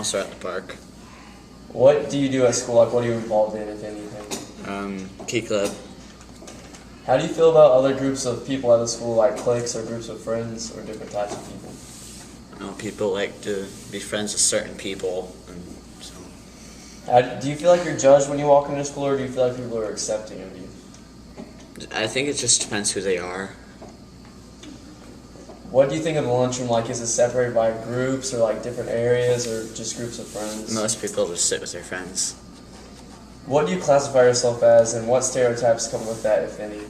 also at the park. What do you do at school? Like, what are you involved in, if anything? Key club. How do you feel about other groups of people at the school, like cliques or groups of friends or different types of people? People like to be friends with certain people, and so. Do you feel like you're judged when you walk into school, or do you feel like people are accepting of you? I think it just depends who they are. What do you think of the lunchroom? Like, is it separated by groups or like different areas or just groups of friends? Most people just sit with their friends. What do you classify yourself as, and what stereotypes come with that, if any?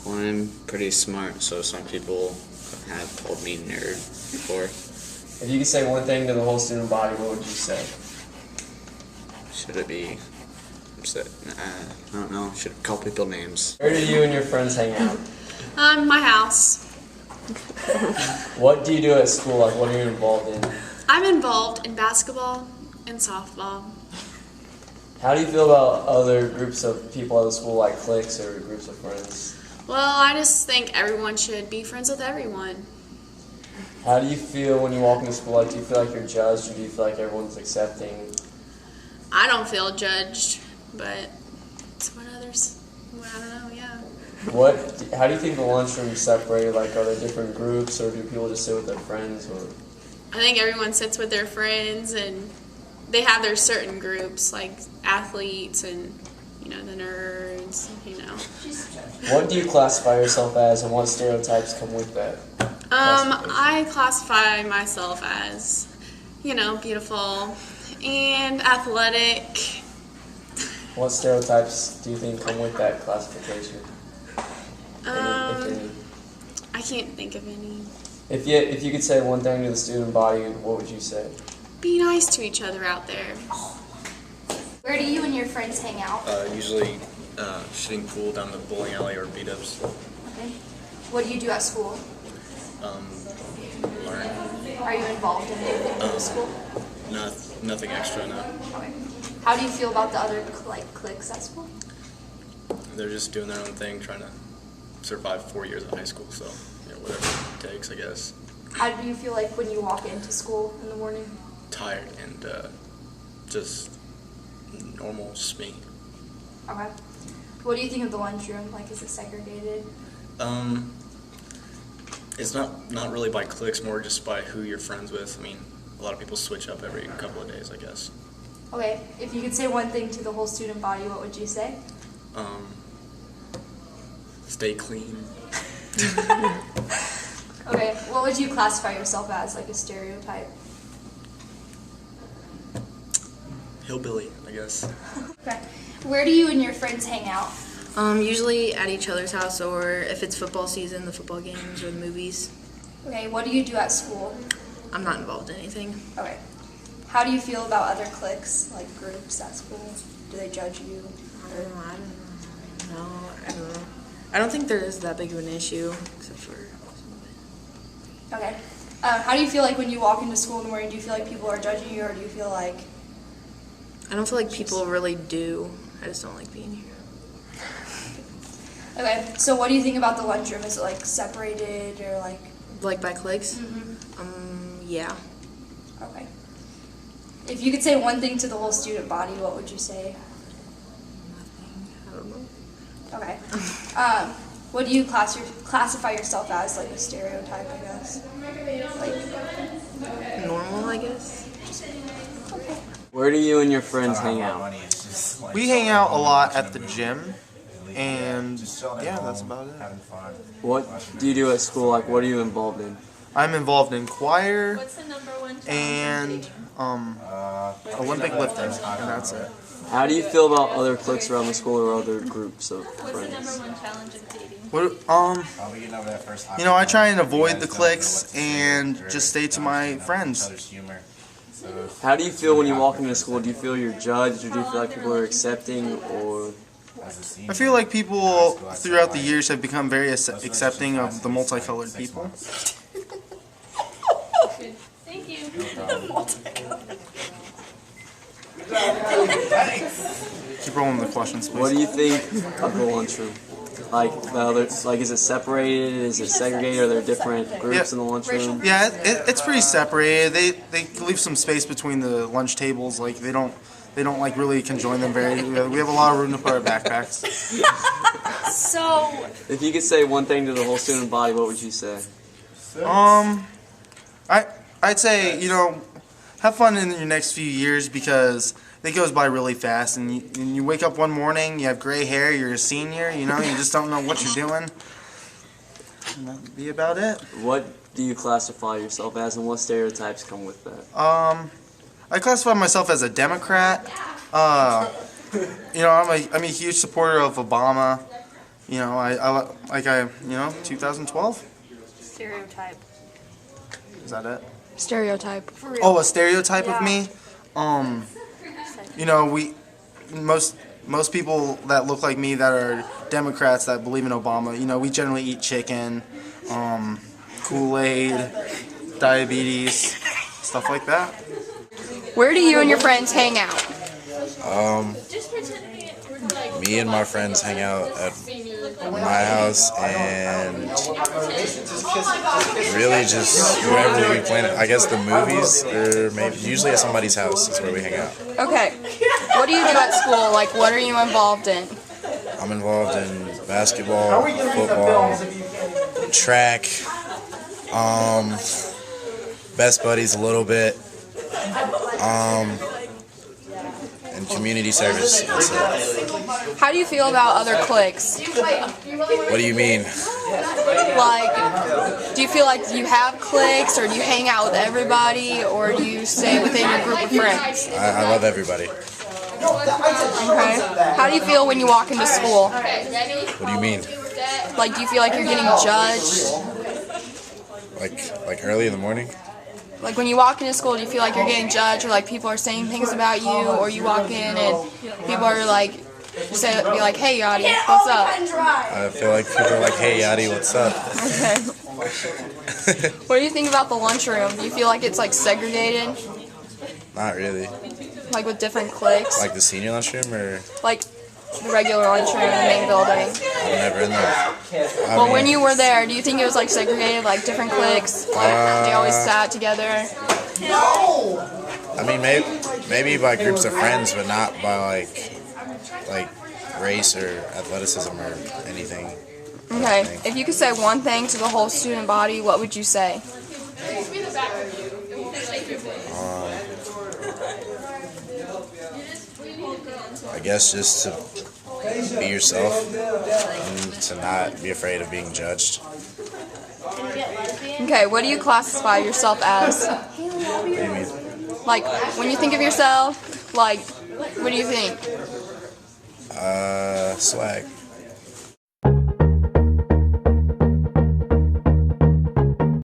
Well, I'm pretty smart, so some people have told me nerd before. If you could say one thing to the whole student body, what would you say? Should it be? I don't know. Should call people names. Where do you and your friends hang out? My house. What do you do at school? Like, what are you involved in? I'm involved in basketball and softball. How do you feel about other groups of people at the school, like cliques or groups of friends? Well, I just think everyone should be friends with everyone. How do you feel when you walk into school? Like, do you feel like you're judged, or do you feel like everyone's accepting? I don't feel judged, but it's what others, I don't know, yeah. How do you think the lunchroom is separated? Like, are there different groups, or do people just sit with their friends? Or I think everyone sits with their friends, and they have their certain groups, like athletes and, the nerds, What do you classify yourself as, and what stereotypes come with that? I classify myself as, beautiful and athletic. What stereotypes do you think come with that classification? If any? I can't think of any. If you could say one thing to the student body, what would you say? Be nice to each other out there. Where do you and your friends hang out? Usually shooting pool down the bowling alley or beat-ups. Okay. What do you do at school? Learn. Are you involved in anything in school? Nothing extra, no. Okay. How do you feel about the other cliques at school? They're just doing their own thing, trying to survive 4 years of high school, so whatever it takes, I guess. How do you feel like when you walk into school in the morning? Tired and just normal, just me. Okay. What do you think of the lunchroom? Like, is it segregated? It's not really by cliques, more just by who you're friends with. I mean, a lot of people switch up every couple of days, I guess. Okay. If you could say one thing to the whole student body, what would you say? Stay clean. Okay. What would you classify yourself as, like a stereotype? Hillbilly, I guess. Okay. Where do you and your friends hang out? Usually at each other's house, or if it's football season, the football games or the movies. Okay. What do you do at school? I'm not involved in anything. Okay. How do you feel about other cliques, like groups at school? Do they judge you? I don't know. I don't think there is that big of an issue, except for. Okay. How do you feel like when you walk into school in the morning? Do you feel like people are judging you, or do you feel like... I don't feel like people really do. I just don't like being here. Okay, so what do you think about the lunchroom? Is it like separated or like... Like by cliques? Mm-hmm. Yeah. Okay. If you could say one thing to the whole student body, what would you say? Nothing. I don't know. Okay. What do you classify yourself as, like a stereotype, I guess? Like... Normal, I guess. Okay. Where do you and your friends hang out? We hang out a lot at the gym, and yeah, that's about it. What do you do at school? Like, what are you involved in? I'm involved in choir and Olympic lifting, and that's it. How do you feel about other cliques around the school or other groups of friends? What, I try and avoid the cliques and just stay to my friends. How do you feel when you walk into school? Do you feel you're judged, or do you feel like people are accepting, or... I feel like people throughout the years have become very accepting of the multicolored people. Thank you. Keep rolling the questions, please. What do you think of the lunchroom? Like the other, like is it separated? Is it segregated? Are there different groups in the lunchroom? Yeah, it's pretty separated. They leave some space between the lunch tables. Like they don't like really conjoin them very. We have a lot of room to put our backpacks. So, If you could say one thing to the whole student body, what would you say? I'd say, have fun in your next few years because it goes by really fast. And you wake up one morning, you have gray hair, you're a senior, you just don't know what you're doing. And that'd be about it. What do you classify yourself as, and what stereotypes come with that? I classify myself as a Democrat. I'm a huge supporter of Obama. 2012. stereotype. Is that it? Stereotype. Oh, a stereotype of me? Most people that look like me that are Democrats that believe in Obama, we generally eat chicken, Kool-Aid, diabetes, stuff like that. Where do you and your friends hang out? Me and my friends hang out at my house and really just wherever we plan. I guess the movies or maybe usually at somebody's house is where we hang out. Okay. What do you do at school? Like, what are you involved in? I'm involved in basketball, football, track, best buddies a little bit, and community service. That's it. How do you feel about other cliques? What do you mean? Like, do you feel like you have cliques, or do you hang out with everybody, or do you stay within your group of friends? I love everybody. Okay. How do you feel when you walk into school? What do you mean? Like, do you feel like you're getting judged? Like early in the morning? Like, when you walk into school, do you feel like you're getting judged, or like people are saying things about you, or you walk in and people are like, be like, hey, Yachty, what's up? I feel like people are like, hey, Yachty, what's up? Okay. What do you think about the lunchroom? Do you feel like it's like segregated? Not really. Like with different cliques? Like the senior lunchroom or? Like the regular lunchroom in the main building. I'm never in there. Well, when you were there, do you think it was like segregated, like different cliques? Like, they always sat together? I mean, maybe by groups of friends, but not by like race or athleticism or anything. Okay. If you could say one thing to the whole student body, what would you say? I guess just to be yourself and to not be afraid of being judged. Okay, what do you classify yourself as? What do you mean? Like, when you think of yourself, like, what do you think? Swag.